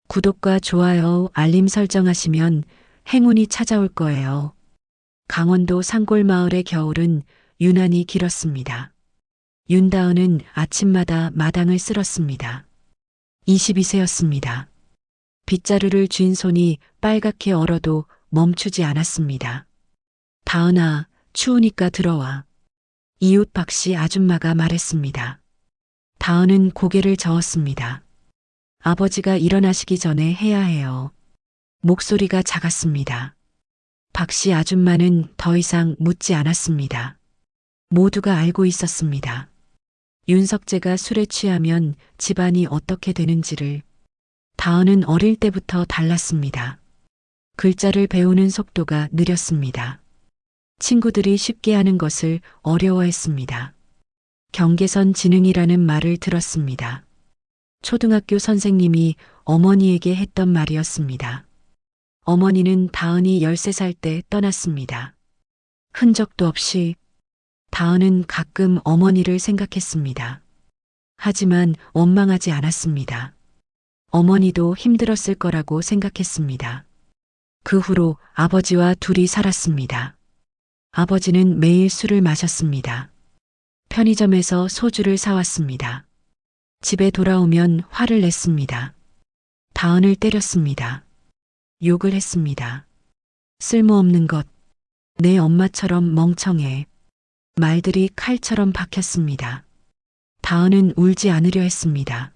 구독과 좋아요, 알림 설정하시면 행운이 찾아올 거예요. 강원도 산골마을의 겨울은 유난히 길었습니다. 윤다은은 아침마다 마당을 쓸었습니다. 22세였습니다. 빗자루를 쥔 손이 빨갛게 얼어도 멈추지 않았습니다. 다은아, 추우니까 들어와. 이웃 박씨 아줌마가 말했습니다. 다은은 고개를 저었습니다. 아버지가 일어나시기 전에 해야 해요. 목소리가 작았습니다. 박씨 아줌마는 더 이상 묻지 않았습니다. 모두가 알고 있었습니다. 윤석재가 술에 취하면 집안이 어떻게 되는지를. 다은은 어릴 때부터 달랐습니다. 글자를 배우는 속도가 느렸습니다. 친구들이 쉽게 하는 것을 어려워했습니다. 경계선 지능이라는 말을 들었습니다. 초등학교 선생님이 어머니에게 했던 말이었습니다. 어머니는 다은이 13살 때 떠났습니다. 흔적도 없이. 다은은 가끔 어머니를 생각했습니다. 하지만 원망하지 않았습니다. 어머니도 힘들었을 거라고 생각했습니다. 그 후로 아버지와 둘이 살았습니다. 아버지는 매일 술을 마셨습니다. 편의점에서 소주를 사왔습니다. 집에 돌아오면 화를 냈습니다. 다은을 때렸습니다. 욕을 했습니다. 쓸모없는 것. 내 엄마처럼 멍청해. 말들이 칼처럼 박혔습니다. 다은은 울지 않으려 했습니다.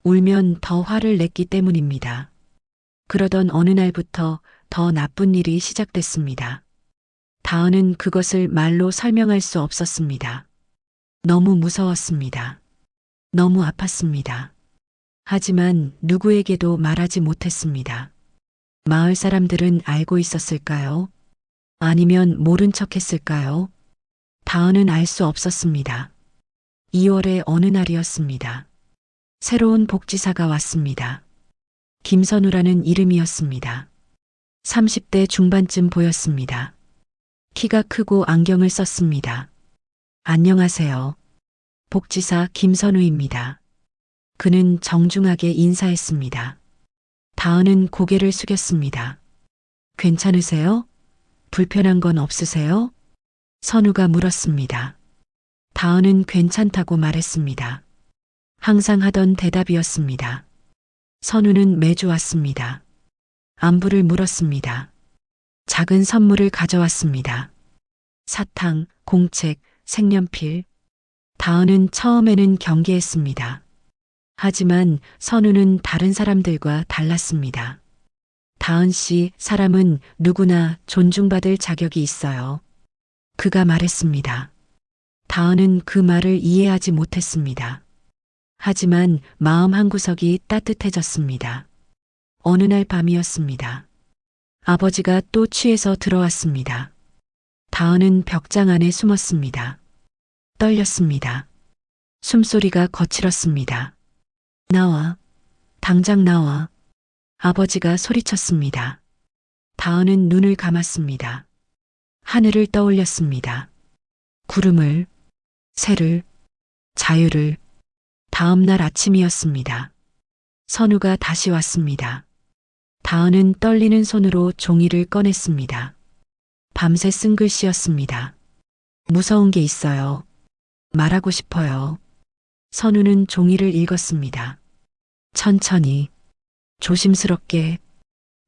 울면 더 화를 냈기 때문입니다. 그러던 어느 날부터 더 나쁜 일이 시작됐습니다. 다은은 그것을 말로 설명할 수 없었습니다. 너무 무서웠습니다. 너무 아팠습니다. 하지만 누구에게도 말하지 못했습니다. 마을 사람들은 알고 있었을까요? 아니면 모른 척 했을까요? 다은은 알 수 없었습니다. 2월의 어느 날이었습니다. 새로운 복지사가 왔습니다. 김선우라는 이름이었습니다. 30대 중반쯤 보였습니다. 키가 크고 안경을 썼습니다. 안녕하세요. 복지사 김선우입니다. 그는 정중하게 인사했습니다. 다은은 고개를 숙였습니다. 괜찮으세요? 불편한 건 없으세요? 선우가 물었습니다. 다은은 괜찮다고 말했습니다. 항상 하던 대답이었습니다. 선우는 매주 왔습니다. 안부를 물었습니다. 작은 선물을 가져왔습니다. 사탕, 공책, 색연필. 다은은 처음에는 경계했습니다. 하지만 선우는 다른 사람들과 달랐습니다. 다은 씨, 사람은 누구나 존중받을 자격이 있어요. 그가 말했습니다. 다은은 그 말을 이해하지 못했습니다. 하지만 마음 한구석이 따뜻해졌습니다. 어느 날 밤이었습니다. 아버지가 또 취해서 들어왔습니다. 다은은 벽장 안에 숨었습니다. 떨렸습니다. 숨소리가 거칠었습니다. 나와. 당장 나와. 아버지가 소리쳤습니다. 다은은 눈을 감았습니다. 하늘을 떠올렸습니다. 구름을, 새를, 자유를. 다음 날 아침이었습니다. 선우가 다시 왔습니다. 다은은 떨리는 손으로 종이를 꺼냈습니다. 밤새 쓴 글씨였습니다. 무서운 게 있어요. 말하고 싶어요. 선우는 종이를 읽었습니다. 천천히, 조심스럽게,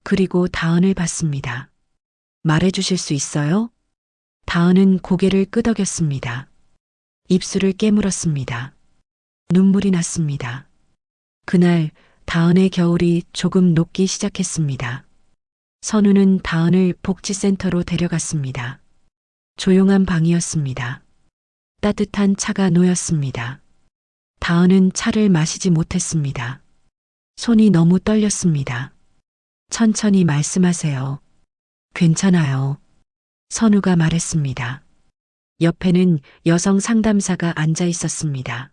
그리고 다은을 봤습니다. 말해주실 수 있어요? 다은은 고개를 끄덕였습니다. 입술을 깨물었습니다. 눈물이 났습니다. 그날 다은의 겨울이 조금 녹기 시작했습니다. 선우는 다은을 복지센터로 데려갔습니다. 조용한 방이었습니다. 따뜻한 차가 놓였습니다. 다은은 차를 마시지 못했습니다. 손이 너무 떨렸습니다. 천천히 말씀하세요. 괜찮아요. 선우가 말했습니다. 옆에는 여성 상담사가 앉아 있었습니다.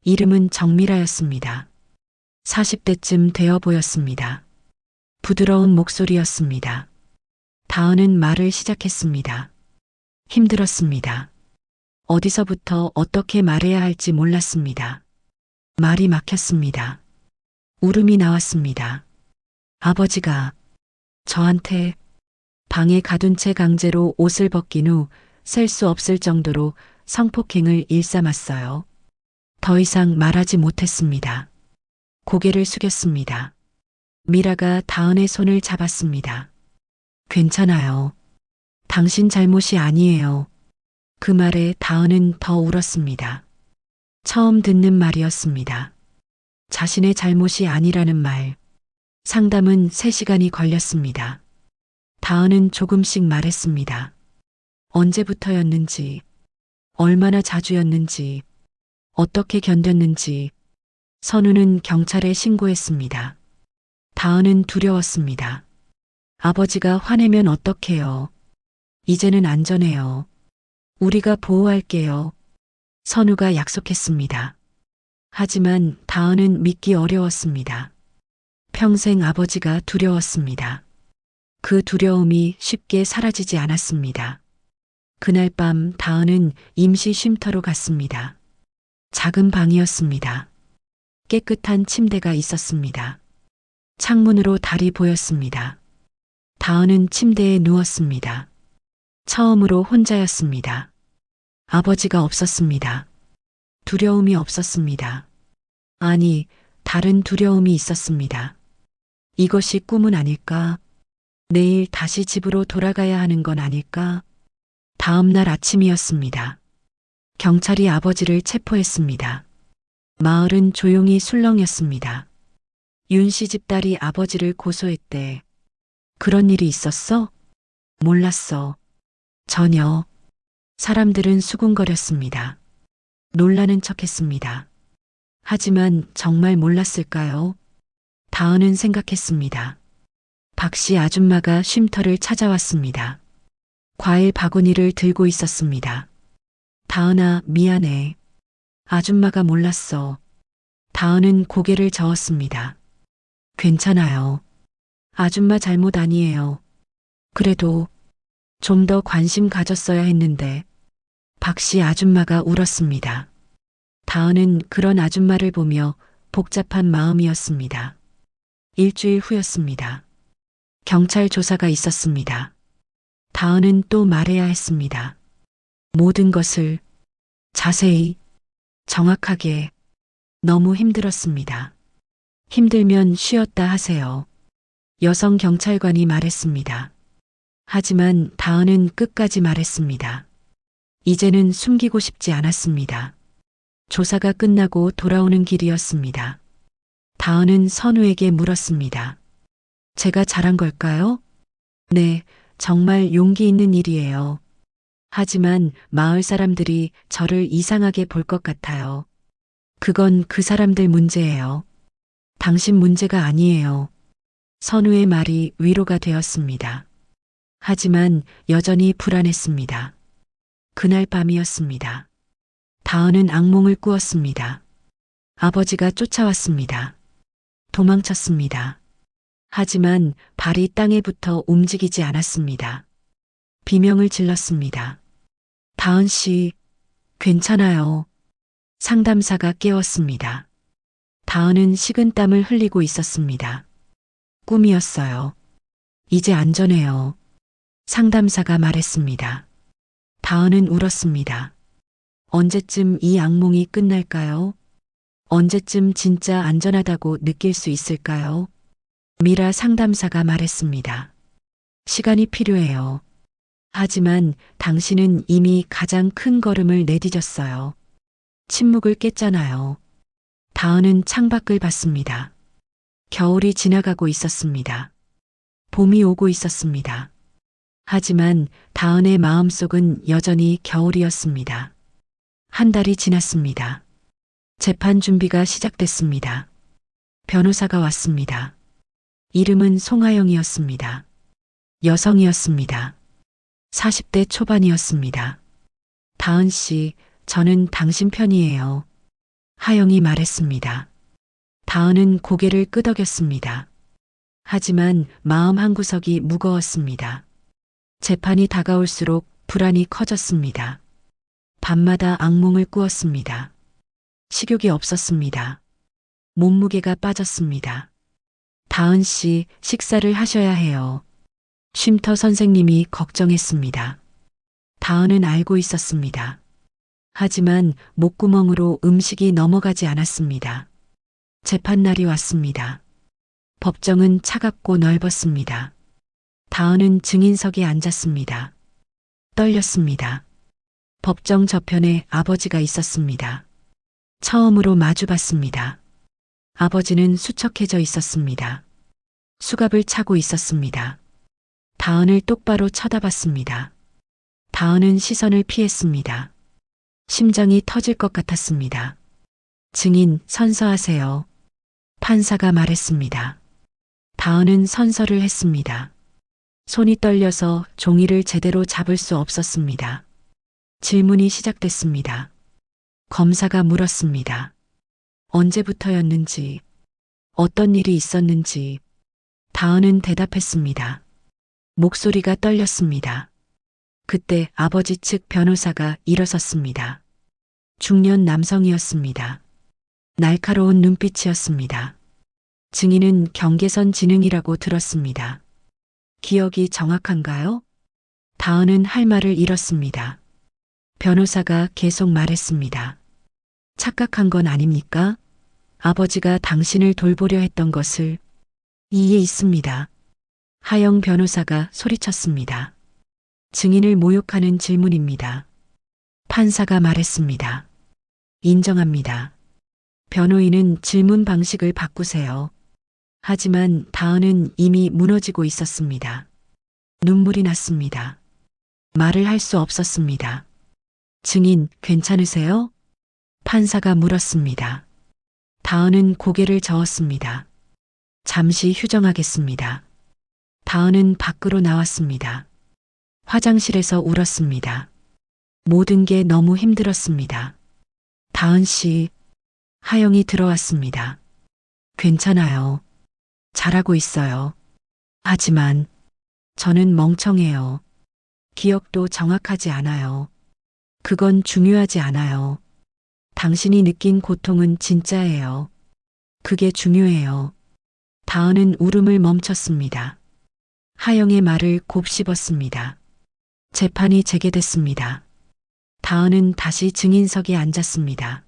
이름은 정미라였습니다. 40대쯤 되어 보였습니다. 부드러운 목소리였습니다. 다은은 말을 시작했습니다. 힘들었습니다. 어디서부터 어떻게 말해야 할지 몰랐습니다. 말이 막혔습니다. 울음이 나왔습니다. 아버지가 저한테 방에 가둔 채 강제로 옷을 벗긴 후 셀 수 없을 정도로 성폭행을 일삼았어요. 더 이상 말하지 못했습니다. 고개를 숙였습니다. 미라가 다은의 손을 잡았습니다. 괜찮아요. 당신 잘못이 아니에요. 그 말에 다은은 더 울었습니다. 처음 듣는 말이었습니다. 자신의 잘못이 아니라는 말. 상담은 3시간이 걸렸습니다. 다은은 조금씩 말했습니다. 언제부터였는지, 얼마나 자주였는지, 어떻게 견뎠는지. 선우는 경찰에 신고했습니다. 다은은 두려웠습니다. 아버지가 화내면 어떡해요. 이제는 안전해요. 우리가 보호할게요. 선우가 약속했습니다. 하지만 다은은 믿기 어려웠습니다. 평생 아버지가 두려웠습니다. 그 두려움이 쉽게 사라지지 않았습니다. 그날 밤 다은은 임시 쉼터로 갔습니다. 작은 방이었습니다. 깨끗한 침대가 있었습니다. 창문으로 달이 보였습니다. 다은은 침대에 누웠습니다. 처음으로 혼자였습니다. 아버지가 없었습니다. 두려움이 없었습니다. 아니, 다른 두려움이 있었습니다. 이것이 꿈은 아닐까? 내일 다시 집으로 돌아가야 하는 건 아닐까? 다음 날 아침이었습니다. 경찰이 아버지를 체포했습니다. 마을은 조용히 술렁였습니다. 윤 씨 집딸이 아버지를 고소했대. 그런 일이 있었어? 몰랐어. 전혀. 사람들은 수군거렸습니다. 놀라는 척했습니다. 하지만 정말 몰랐을까요? 다은은 생각했습니다. 박 씨 아줌마가 쉼터를 찾아왔습니다. 과일 바구니를 들고 있었습니다. 다은아, 미안해. 아줌마가 몰랐어. 다은은 고개를 저었습니다. 괜찮아요. 아줌마 잘못 아니에요. 그래도 좀 더 관심 가졌어야 했는데. 박 씨 아줌마가 울었습니다. 다은은 그런 아줌마를 보며 복잡한 마음이었습니다. 일주일 후였습니다. 경찰 조사가 있었습니다. 다은은 또 말해야 했습니다. 모든 것을 자세히, 정확하게. 너무 힘들었습니다. 힘들면 쉬었다 하세요. 여성 경찰관이 말했습니다. 하지만 다은은 끝까지 말했습니다. 이제는 숨기고 싶지 않았습니다. 조사가 끝나고 돌아오는 길이었습니다. 다은은 선우에게 물었습니다. 제가 잘한 걸까요? 네, 정말 용기 있는 일이에요. 하지만 마을 사람들이 저를 이상하게 볼 것 같아요. 그건 그 사람들 문제예요. 당신 문제가 아니에요. 선우의 말이 위로가 되었습니다. 하지만 여전히 불안했습니다. 그날 밤이었습니다. 다은은 악몽을 꾸었습니다. 아버지가 쫓아왔습니다. 도망쳤습니다. 하지만 발이 땅에 붙어 움직이지 않았습니다. 비명을 질렀습니다. 다은 씨, 괜찮아요. 상담사가 깨웠습니다. 다은은 식은땀을 흘리고 있었습니다. 꿈이었어요. 이제 안전해요. 상담사가 말했습니다. 다은은 울었습니다. 언제쯤 이 악몽이 끝날까요? 언제쯤 진짜 안전하다고 느낄 수 있을까요? 미라 상담사가 말했습니다. 시간이 필요해요. 하지만 당신은 이미 가장 큰 걸음을 내디뎠어요. 침묵을 깼잖아요. 다은은 창밖을 봤습니다. 겨울이 지나가고 있었습니다. 봄이 오고 있었습니다. 하지만 다은의 마음속은 여전히 겨울이었습니다. 한 달이 지났습니다. 재판 준비가 시작됐습니다. 변호사가 왔습니다. 이름은 송하영이었습니다. 여성이었습니다. 40대 초반이었습니다. 다은 씨, 저는 당신 편이에요. 하영이 말했습니다. 다은은 고개를 끄덕였습니다. 하지만 마음 한구석이 무거웠습니다. 재판이 다가올수록 불안이 커졌습니다. 밤마다 악몽을 꾸었습니다. 식욕이 없었습니다. 몸무게가 빠졌습니다. 다은 씨, 식사를 하셔야 해요. 쉼터 선생님이 걱정했습니다. 다은은 알고 있었습니다. 하지만 목구멍으로 음식이 넘어가지 않았습니다. 재판날이 왔습니다. 법정은 차갑고 넓었습니다. 다은은 증인석에 앉았습니다. 떨렸습니다. 법정 저편에 아버지가 있었습니다. 처음으로 마주봤습니다. 아버지는 수척해져 있었습니다. 수갑을 차고 있었습니다. 다은을 똑바로 쳐다봤습니다. 다은은 시선을 피했습니다. 심장이 터질 것 같았습니다. 증인, 선서하세요. 판사가 말했습니다. 다은은 선서를 했습니다. 손이 떨려서 종이를 제대로 잡을 수 없었습니다. 질문이 시작됐습니다. 검사가 물었습니다. 언제부터였는지, 어떤 일이 있었는지. 다은은 대답했습니다. 목소리가 떨렸습니다. 그때 아버지 측 변호사가 일어섰습니다. 중년 남성이었습니다. 날카로운 눈빛이었습니다. 증인은 경계선 지능이라고 들었습니다. 기억이 정확한가요? 다은은 할 말을 잃었습니다. 변호사가 계속 말했습니다. 착각한 건 아닙니까? 아버지가 당신을 돌보려 했던 것을 이해 있습니다. 하영 변호사가 소리쳤습니다. 증인을 모욕하는 질문입니다. 판사가 말했습니다. 인정합니다. 변호인은 질문 방식을 바꾸세요. 하지만 다은은 이미 무너지고 있었습니다. 눈물이 났습니다. 말을 할 수 없었습니다. 증인, 괜찮으세요? 판사가 물었습니다. 다은은 고개를 저었습니다. 잠시 휴정하겠습니다. 다은은 밖으로 나왔습니다. 화장실에서 울었습니다. 모든 게 너무 힘들었습니다. 다은 씨, 하영이 들어왔습니다. 괜찮아요. 잘하고 있어요. 하지만 저는 멍청해요. 기억도 정확하지 않아요. 그건 중요하지 않아요. 당신이 느낀 고통은 진짜예요. 그게 중요해요. 다은은 울음을 멈췄습니다. 하영의 말을 곱씹었습니다. 재판이 재개됐습니다. 다은은 다시 증인석에 앉았습니다.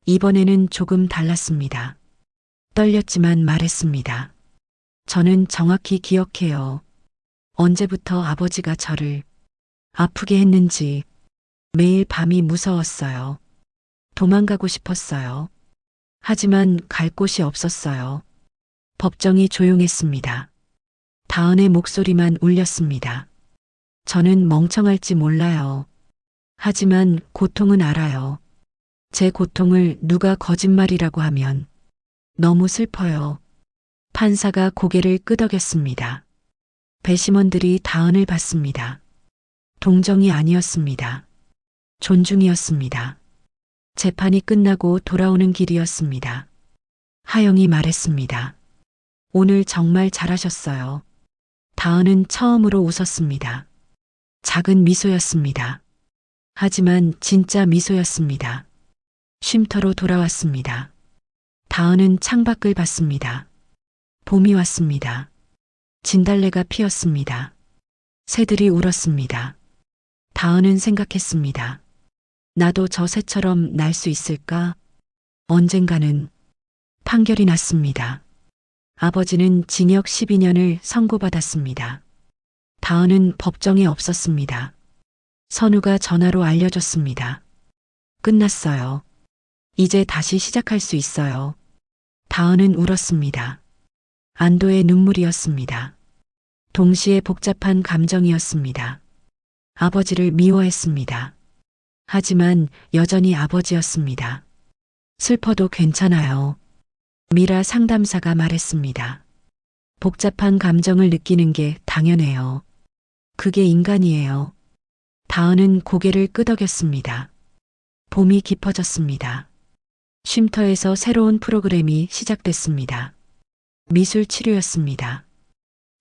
이번에는 조금 달랐습니다. 떨렸지만 말했습니다. 저는 정확히 기억해요. 언제부터 아버지가 저를 아프게 했는지. 매일 밤이 무서웠어요. 도망가고 싶었어요. 하지만 갈 곳이 없었어요. 법정이 조용했습니다. 다은의 목소리만 울렸습니다. 저는 멍청할지 몰라요. 하지만 고통은 알아요. 제 고통을 누가 거짓말이라고 하면 너무 슬퍼요. 판사가 고개를 끄덕였습니다. 배심원들이 다은을 봤습니다. 동정이 아니었습니다. 존중이었습니다. 재판이 끝나고 돌아오는 길이었습니다. 하영이 말했습니다. 오늘 정말 잘하셨어요. 다은은 처음으로 웃었습니다. 작은 미소였습니다. 하지만 진짜 미소였습니다. 쉼터로 돌아왔습니다. 다은은 창밖을 봤습니다. 봄이 왔습니다. 진달래가 피었습니다. 새들이 울었습니다. 다은은 생각했습니다. 나도 저 새처럼 날 수 있을까? 언젠가는. 판결이 났습니다. 아버지는 징역 12년을 선고받았습니다. 다은은 법정에 없었습니다. 선우가 전화로 알려줬습니다. 끝났어요. 이제 다시 시작할 수 있어요. 다은은 울었습니다. 안도의 눈물이었습니다. 동시에 복잡한 감정이었습니다. 아버지를 미워했습니다. 하지만 여전히 아버지였습니다. 슬퍼도 괜찮아요. 미라 상담사가 말했습니다. 복잡한 감정을 느끼는 게 당연해요. 그게 인간이에요. 다은은 고개를 끄덕였습니다. 봄이 깊어졌습니다. 쉼터에서 새로운 프로그램이 시작됐습니다. 미술 치료였습니다.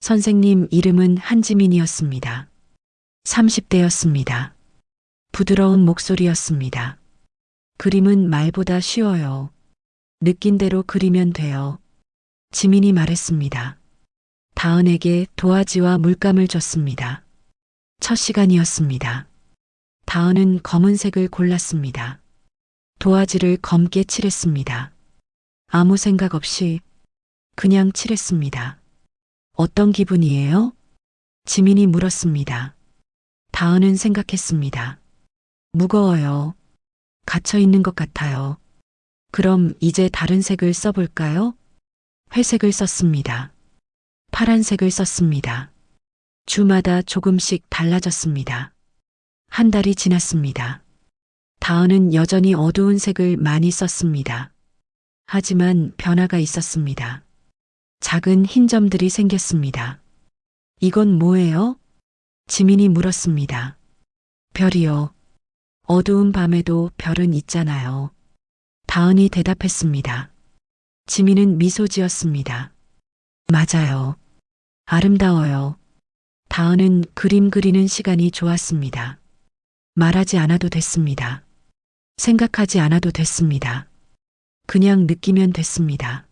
선생님 이름은 한지민이었습니다. 30대였습니다. 부드러운 목소리였습니다. 그림은 말보다 쉬워요. 느낀 대로 그리면 돼요. 지민이 말했습니다. 다은에게 도화지와 물감을 줬습니다. 첫 시간이었습니다. 다은은 검은색을 골랐습니다. 도화지를 검게 칠했습니다. 아무 생각 없이 그냥 칠했습니다. 어떤 기분이에요? 지민이 물었습니다. 다은은 생각했습니다. 무거워요. 갇혀 있는 것 같아요. 그럼 이제 다른 색을 써볼까요? 회색을 썼습니다. 파란색을 썼습니다. 주마다 조금씩 달라졌습니다. 한 달이 지났습니다. 다은은 여전히 어두운 색을 많이 썼습니다. 하지만 변화가 있었습니다. 작은 흰 점들이 생겼습니다. 이건 뭐예요? 지민이 물었습니다. 별이요. 어두운 밤에도 별은 있잖아요. 다은이 대답했습니다. 지민은 미소 지었습니다. 맞아요. 아름다워요. 다은은 그림 그리는 시간이 좋았습니다. 말하지 않아도 됐습니다. 생각하지 않아도 됐습니다. 그냥 느끼면 됐습니다.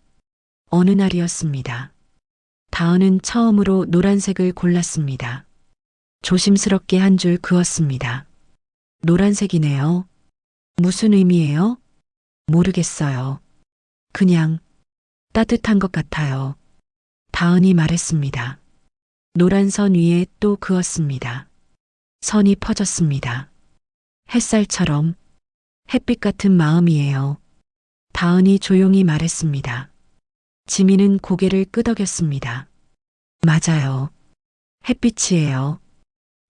어느 날이었습니다. 다은은 처음으로 노란색을 골랐습니다. 조심스럽게 한 줄 그었습니다. 노란색이네요. 무슨 의미예요? 모르겠어요. 그냥 따뜻한 것 같아요. 다은이 말했습니다. 노란 선 위에 또 그었습니다. 선이 퍼졌습니다. 햇살처럼 햇빛 같은 마음이에요. 다은이 조용히 말했습니다. 지민은 고개를 끄덕였습니다. 맞아요. 햇빛이에요.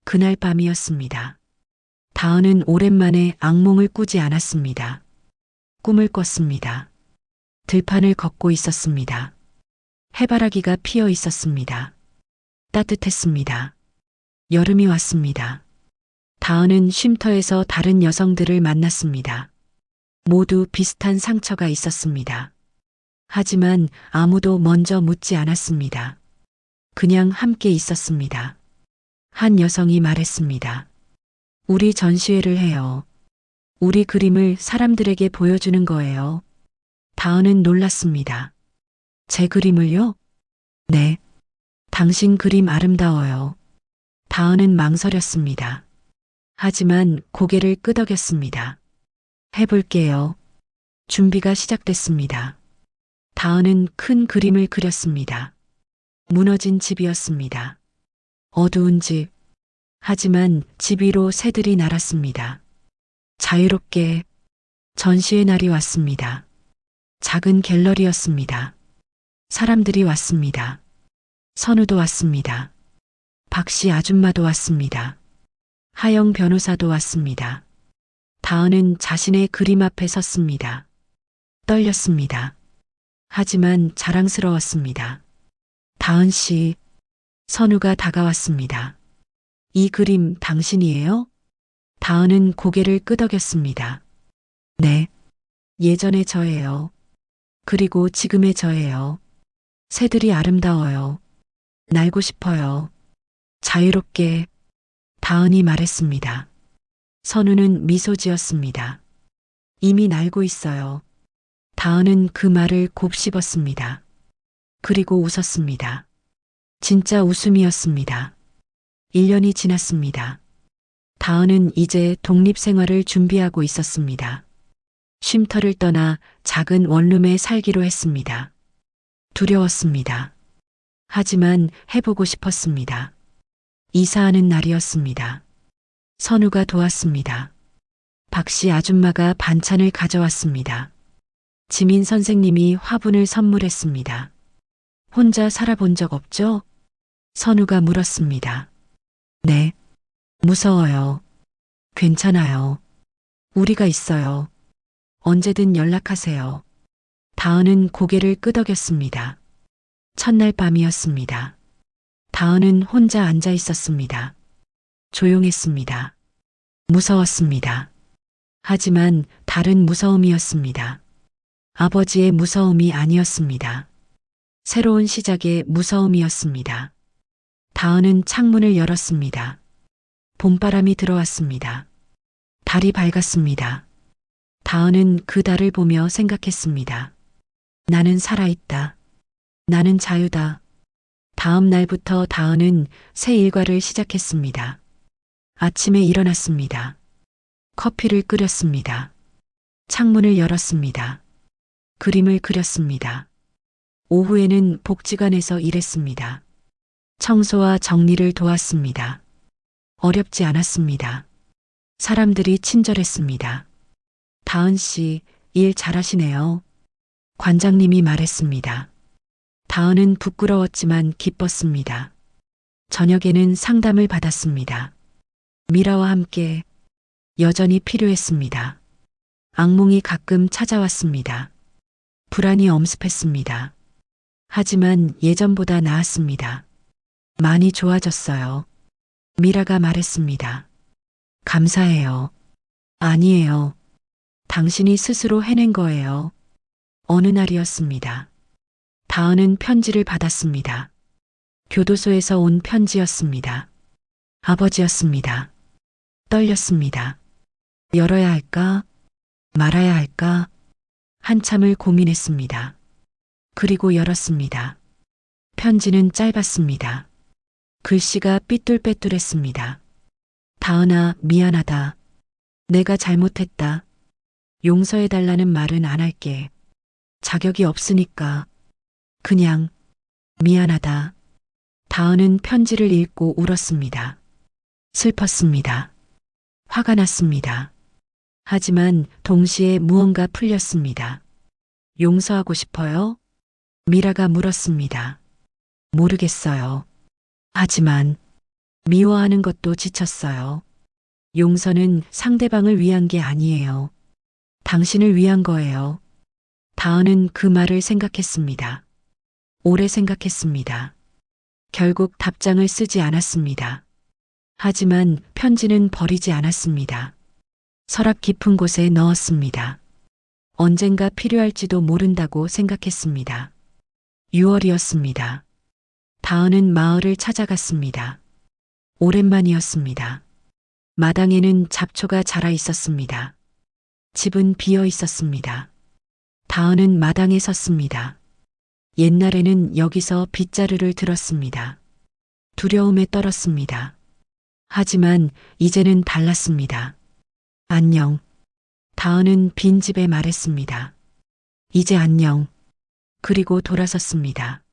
그날 밤이었습니다. 다은은 오랜만에 악몽을 꾸지 않았습니다. 꿈을 꿨습니다. 들판을 걷고 있었습니다. 해바라기가 피어 있었습니다. 따뜻했습니다. 여름이 왔습니다. 다은은 쉼터에서 다른 여성들을 만났습니다. 모두 비슷한 상처가 있었습니다. 하지만 아무도 먼저 묻지 않았습니다. 그냥 함께 있었습니다. 한 여성이 말했습니다. 우리 전시회를 해요. 우리 그림을 사람들에게 보여주는 거예요. 다은은 놀랐습니다. 제 그림을요? 네. 당신 그림 아름다워요. 다은은 망설였습니다. 하지만 고개를 끄덕였습니다. 해볼게요. 준비가 시작됐습니다. 다은은 큰 그림을 그렸습니다. 무너진 집이었습니다. 어두운 집. 하지만 집 위로 새들이 날았습니다. 자유롭게 전시의 날이 왔습니다. 작은 갤러리였습니다. 사람들이 왔습니다. 선우도 왔습니다. 박씨 아줌마도 왔습니다. 하영 변호사도 왔습니다. 다은은 자신의 그림 앞에 섰습니다. 떨렸습니다. 하지만 자랑스러웠습니다. 다은 씨, 선우가 다가왔습니다. 이 그림 당신이에요? 다은은 고개를 끄덕였습니다. 네. 예전의 저예요. 그리고 지금의 저예요. 새들이 아름다워요. 날고 싶어요. 자유롭게. 다은이 말했습니다. 선우는 미소 지었습니다. 이미 날고 있어요. 다은은 그 말을 곱씹었습니다. 그리고 웃었습니다. 진짜 웃음이었습니다. 1년이 지났습니다. 다은은 이제 독립생활을 준비하고 있었습니다. 쉼터를 떠나 작은 원룸에 살기로 했습니다. 두려웠습니다. 하지만 해보고 싶었습니다. 이사하는 날이었습니다. 선우가 도왔습니다. 박씨 아줌마가 반찬을 가져왔습니다. 지민 선생님이 화분을 선물했습니다. 혼자 살아본 적 없죠? 선우가 물었습니다. 네. 무서워요. 괜찮아요. 우리가 있어요. 언제든 연락하세요. 다은은 고개를 끄덕였습니다. 첫날 밤이었습니다. 다은은 혼자 앉아 있었습니다. 조용했습니다. 무서웠습니다. 하지만 다른 무서움이었습니다. 아버지의 무서움이 아니었습니다. 새로운 시작의 무서움이었습니다. 다은은 창문을 열었습니다. 봄바람이 들어왔습니다. 달이 밝았습니다. 다은은 그 달을 보며 생각했습니다. 나는 살아있다. 나는 자유다. 다음 날부터 다은은 새 일과를 시작했습니다. 아침에 일어났습니다. 커피를 끓였습니다. 창문을 열었습니다. 그림을 그렸습니다. 오후에는 복지관에서 일했습니다. 청소와 정리를 도왔습니다. 어렵지 않았습니다. 사람들이 친절했습니다. 다은 씨, 일 잘하시네요. 관장님이 말했습니다. 다은은 부끄러웠지만 기뻤습니다. 저녁에는 상담을 받았습니다. 미라와 함께 여전히 필요했습니다. 악몽이 가끔 찾아왔습니다. 불안이 엄습했습니다. 하지만 예전보다 나았습니다. 많이 좋아졌어요. 미라가 말했습니다. 감사해요. 아니에요. 당신이 스스로 해낸 거예요. 어느 날이었습니다. 다은은 편지를 받았습니다. 교도소에서 온 편지였습니다. 아버지였습니다. 떨렸습니다. 열어야 할까? 말아야 할까? 한참을 고민했습니다. 그리고 열었습니다. 편지는 짧았습니다. 글씨가 삐뚤빼뚤했습니다. 다은아, 미안하다. 내가 잘못했다. 용서해달라는 말은 안 할게. 자격이 없으니까. 그냥 미안하다. 다은은 편지를 읽고 울었습니다. 슬펐습니다. 화가 났습니다. 하지만 동시에 무언가 풀렸습니다. 용서하고 싶어요? 미라가 물었습니다. 모르겠어요. 하지만 미워하는 것도 지쳤어요. 용서는 상대방을 위한 게 아니에요. 당신을 위한 거예요. 다은은 그 말을 생각했습니다. 오래 생각했습니다. 결국 답장을 쓰지 않았습니다. 하지만 편지는 버리지 않았습니다. 서랍 깊은 곳에 넣었습니다. 언젠가 필요할지도 모른다고 생각했습니다. 6월이었습니다. 다은은 마을을 찾아갔습니다. 오랜만이었습니다. 마당에는 잡초가 자라 있었습니다. 집은 비어 있었습니다. 다은은 마당에 섰습니다. 옛날에는 여기서 빗자루를 들었습니다. 두려움에 떨었습니다. 하지만 이제는 달랐습니다. 안녕. 다은은 빈 집에 말했습니다. 이제 안녕. 그리고 돌아섰습니다.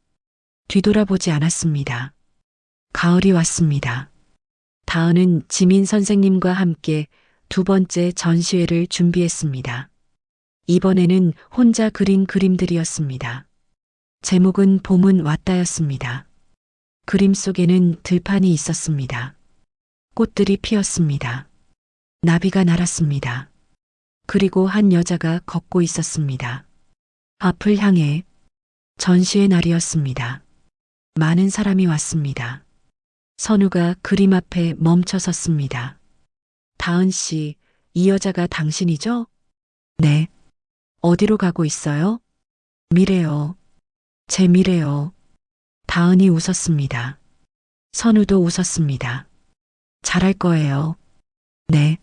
뒤돌아보지 않았습니다. 가을이 왔습니다. 다은은 지민 선생님과 함께 두 번째 전시회를 준비했습니다. 이번에는 혼자 그린 그림들이었습니다. 제목은 봄은 왔다였습니다. 그림 속에는 들판이 있었습니다. 꽃들이 피었습니다. 나비가 날았습니다. 그리고 한 여자가 걷고 있었습니다. 앞을 향해. 전시회 날이었습니다. 많은 사람이 왔습니다. 선우가 그림 앞에 멈춰 섰습니다. 다은 씨, 이 여자가 당신이죠? 네. 어디로 가고 있어요? 미래요. 제 미래요. 다은이 웃었습니다. 선우도 웃었습니다. 잘할 거예요. 네.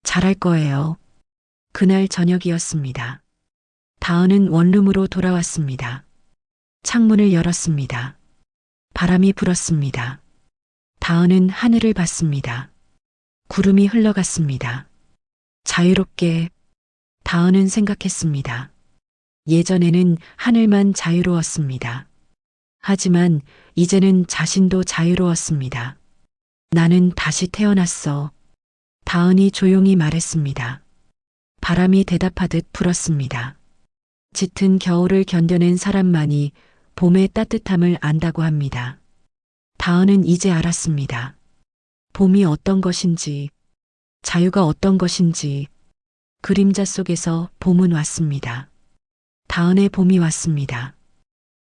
잘할 거예요. 그날 저녁이었습니다. 다은은 원룸으로 돌아왔습니다. 창문을 열었습니다. 바람이 불었습니다. 다은은 하늘을 봤습니다. 구름이 흘러갔습니다. 자유롭게. 다은은 생각했습니다. 예전에는 하늘만 자유로웠습니다. 하지만 이제는 자신도 자유로웠습니다. 나는 다시 태어났어. 다은이 조용히 말했습니다. 바람이 대답하듯 불었습니다. 짙은 겨울을 견뎌낸 사람만이 봄의 따뜻함을 안다고 합니다. 다은은 이제 알았습니다. 봄이 어떤 것인지, 자유가 어떤 것인지. 그림자 속에서 봄은 왔습니다. 다은의 봄이 왔습니다.